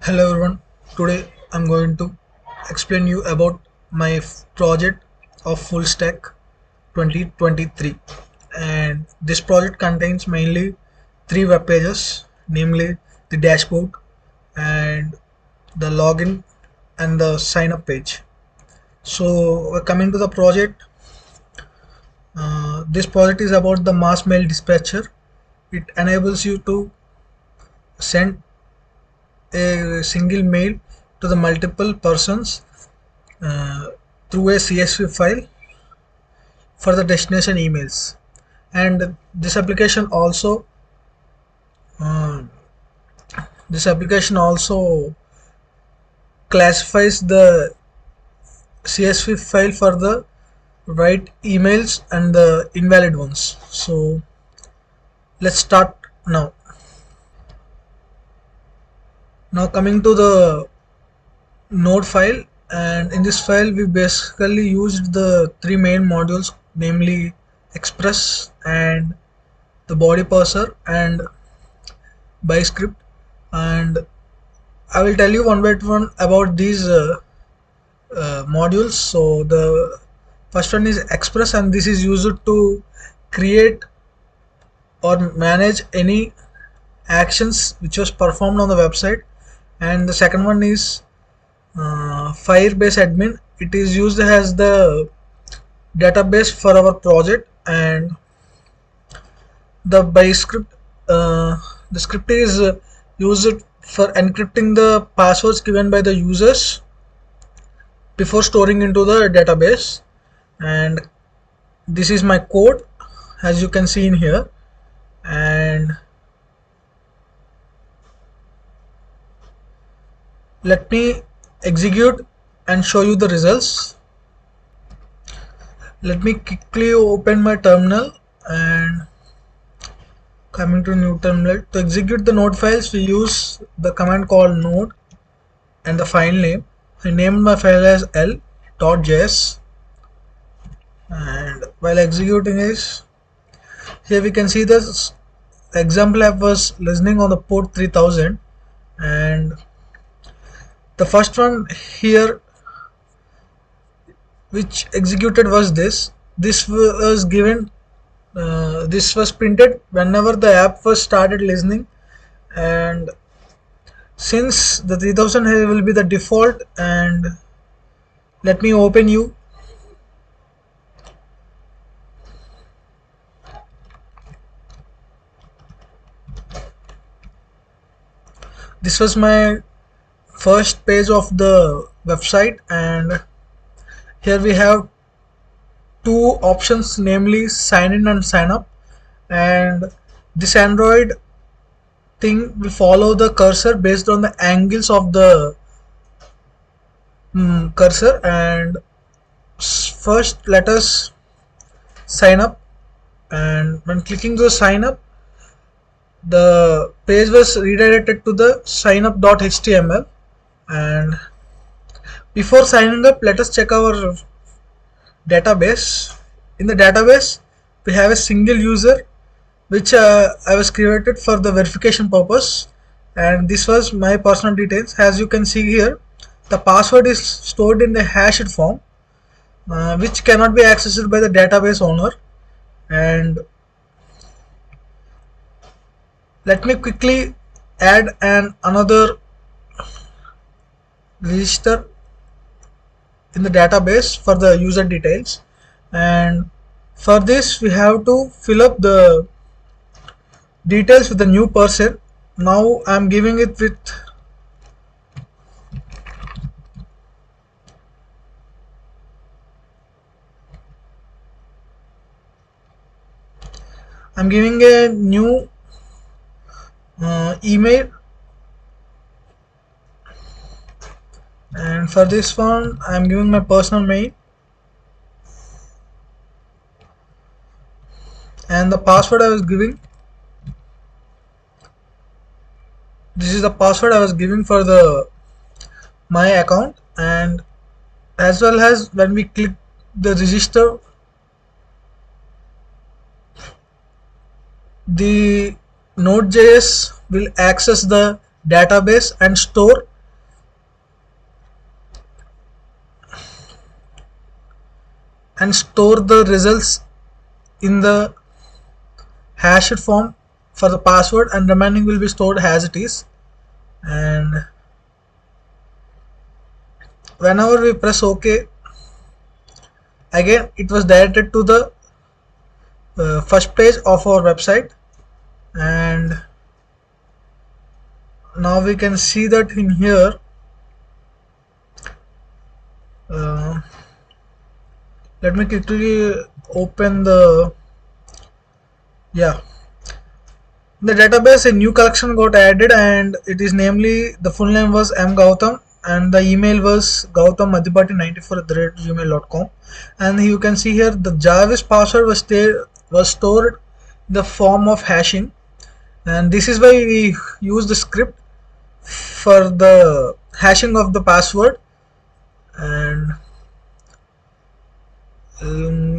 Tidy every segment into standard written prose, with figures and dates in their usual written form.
Hello everyone. Today I'm going to explain you about my project of full stack 2023, and this project contains mainly three web pages, namely the dashboard and the login and the sign up page. So coming to the project, this project is about the mass mail dispatcher. It enables you to send a single mail to the multiple persons uh, through a CSV file for the destination emails. And uh, this application also classifies the CSV file for the right emails and the invalid ones. So let's start now. Now coming to the node file, and in this file we basically used the three main modules, namely express and the body parser and ByScript. And I will tell you one by one about these modules. So the first one is express, and this is used to create or manage any actions which was performed on the website. And the second one is Firebase admin. It is used as the database for our project. And the ByScript, the script is used for encrypting the passwords given by the users before storing into the database. And this is my code, as you can see in here. And let me execute and show you the results. Let me quickly open my terminal, and coming to new terminal, to execute the node files we use the command called node and the file name. I named my file as l.js, and while executing is, here we can see this example app was listening on the port 3000. And the first one here which executed was this was given, this was printed whenever the app was started listening. And since the 3000 here will be the default, and let me open you. This was my first page of the website, and here we have two options, namely sign in and sign up. And this Android thing will follow the cursor based on the angles of the cursor. And first let us sign up, and when clicking the sign up, the page was redirected to the signup.html. And before signing up, let us check our database. In the database we have a single user which I was created for the verification purpose, and this was my personal details. As you can see here, the password is stored in the hashed form, which cannot be accessed by the database owner. And let me quickly add another register in the database for the user details. And for this we have to fill up the details with the new person. Now I'm giving it with I'm giving a new email. And for this one I'm giving my personal mail, and the password I was giving, this is the password I was giving for the my account. And as well as when we click the register, the Node.js will access the database and store and store the results in the hashed form for the password, and remaining will be stored as it is. And whenever we press OK, again it was directed to the first page of our website. And now we can see that in here, uh, let me quickly open the, yeah, the database. A new collection got added, and it is namely, the full name was M Gautam, and the email was gautam94@gmail.com. And you can see here the Jarvis password was stored in the form of hashing, and this is why we use the script for the hashing of the password. And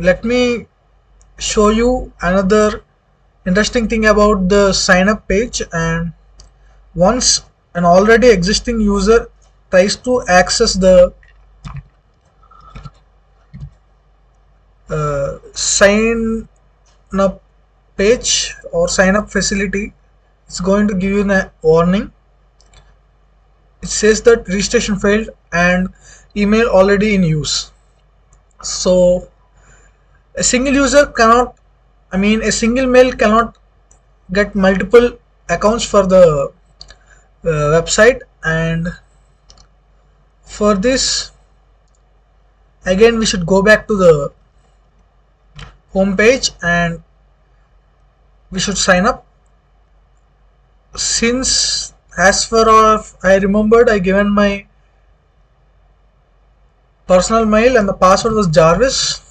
let me show you another interesting thing about the sign up page. And once an already existing user tries to access the sign up page or sign up facility, it's going to give you a warning. It says that registration failed and email already in use. So a single user cannot, a single mail cannot get multiple accounts for the website. And for this, again we should go back to the home page and we should sign up. Since as far as I remembered, I given my personal mail and the password was Jarvis.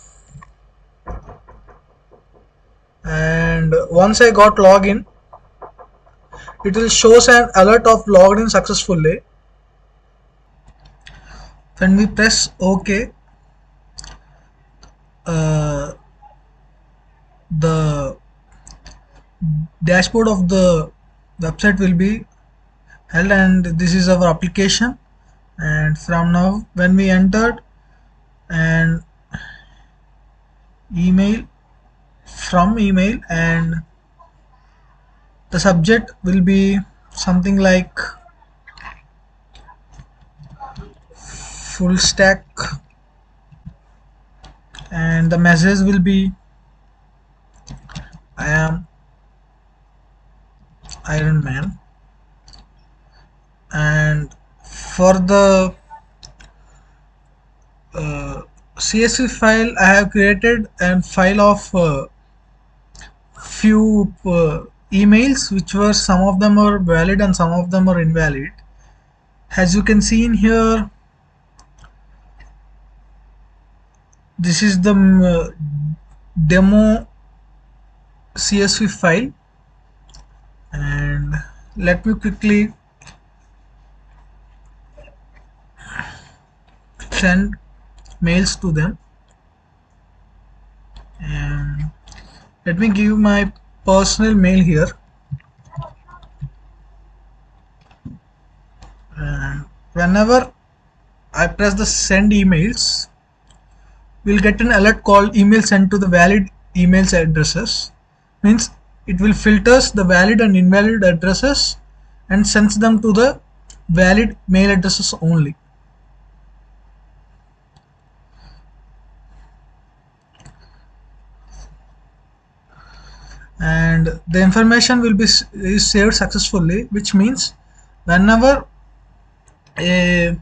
And once I got login, it will shows an alert of logged in successfully. When we press OK, the dashboard of the website will be held, and this is our application. And from now, when we entered an email from email, and the subject will be something like full stack, and the message will be I am Iron Man. And for the CSV file, I have created a file of few emails, which were, some of them are valid and some of them are invalid. As you can see in here, this is the demo CSV file. And let me quickly send mails to them. And let me give my personal mail here. And whenever I press the send emails, we'll get an alert called email sent to the valid emails addresses. Means it will filters the valid and invalid addresses and sends them to the valid mail addresses only. And the information will be is saved successfully, which means whenever a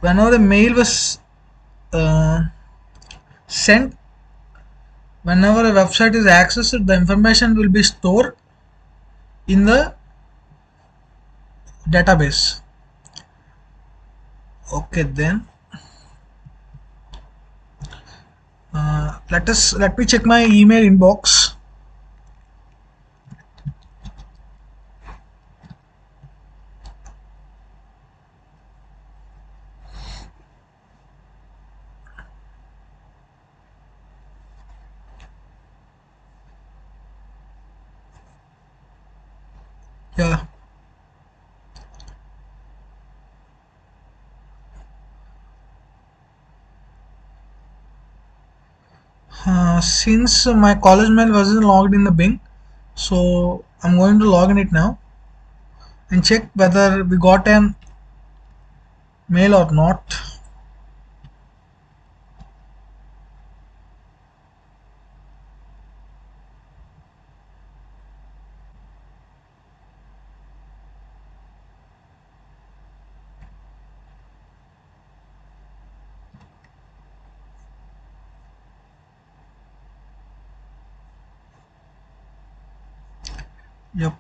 mail was sent, whenever a website is accessed, the information will be stored in the database. Okay, then let me check my email inbox. Yeah, Since my college mail wasn't logged in the Bing, so I'm going to log in it now and check whether we got an mail or not. Yep.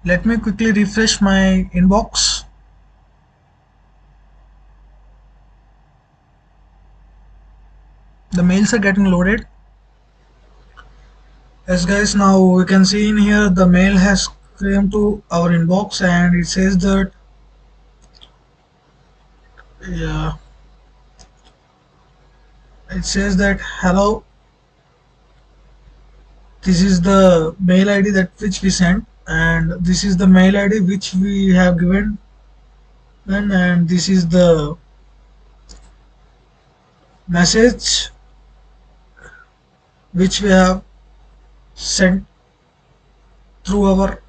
Let me quickly refresh my inbox. The mails are getting loaded. Yes guys, now we can see in here the mail has come to our inbox and it says that, yeah, it says that hello, this is the mail ID that which we sent, and this is the mail ID which we have given, and this is the message which we have sent through our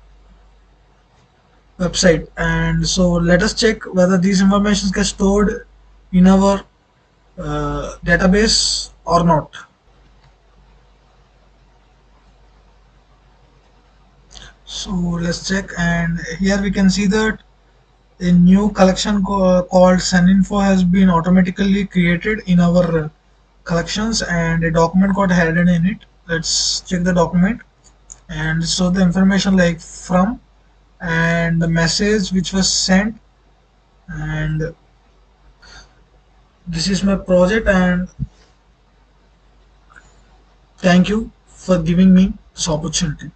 website. And so let us check whether these informations get stored in our database or not. So let's check, and here we can see that a new collection called SunInfo has been automatically created in our collections, and a document got added in it. Let's check the document, and so the information like from and the message which was sent, and this is my project, and thank you for giving me this opportunity.